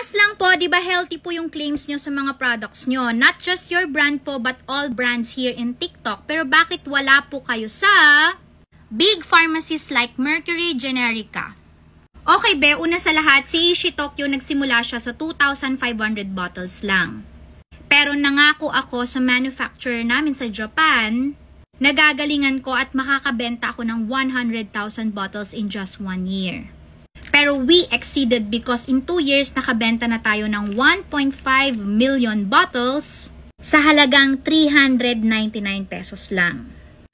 Last lang po, di ba healthy po yung claims nyo sa mga products nyo? Not just your brand po, but all brands here in TikTok. Pero bakit wala po kayo sa big pharmacies like Mercury Generica? Okay be, una sa lahat, si Aishi Tokyo nagsimula siya sa 2,500 bottles lang. Pero nangako ako sa manufacturer namin sa Japan, nagagalingan ko at makakabenta ako ng 100,000 bottles in just 1 year. Pero we exceeded because in 2 years nakabenta na tayo ng 1.5 million bottles sa halagang 399 pesos lang.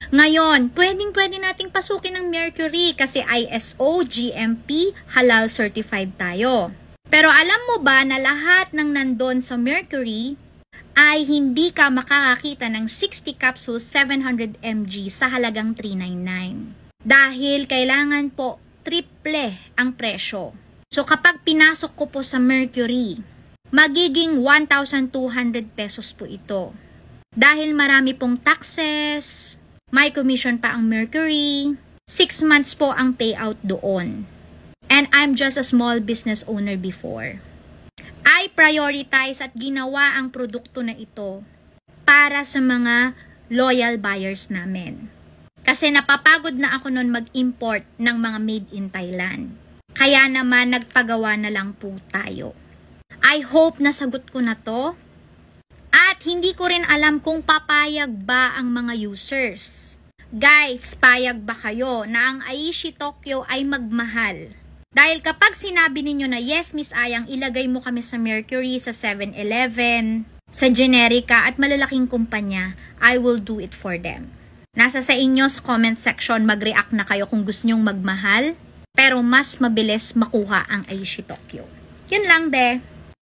Ngayon, pwedeng-pwede nating pasukin ng Mercury kasi ISO, GMP, halal certified tayo. Pero alam mo ba na lahat ng nandun sa Mercury ay hindi ka makakakita ng 60 capsules 700 mg sa halagang 399. Dahil kailangan po triple ang presyo. So kapag pinasok ko po sa Mercury, magiging 1,200 pesos po ito. Dahil marami pong taxes, may commission pa ang Mercury, 6 months po ang payout doon. And I'm just a small business owner before. I prioritize at ginawa ang produkto na ito para sa mga loyal buyers namin. Kasi napapagod na ako noon mag-import ng mga made in Thailand. Kaya naman nagpagawa na lang po tayo. I hope nasagot ko na to. At hindi ko rin alam kung papayag ba ang mga users. Guys, payag ba kayo na ang Aishi Tokyo ay magmahal? Dahil kapag sinabi ninyo na yes, Miss Ayang, ilagay mo kami sa Mercury, sa 7-Eleven, sa Generica at malalaking kumpanya, I will do it for them. Nasa sa inyo sa comment section, mag-react na kayo kung gusto nyong magmahal, pero mas mabilis makuha ang Aishi Tokyo. Yun lang, be.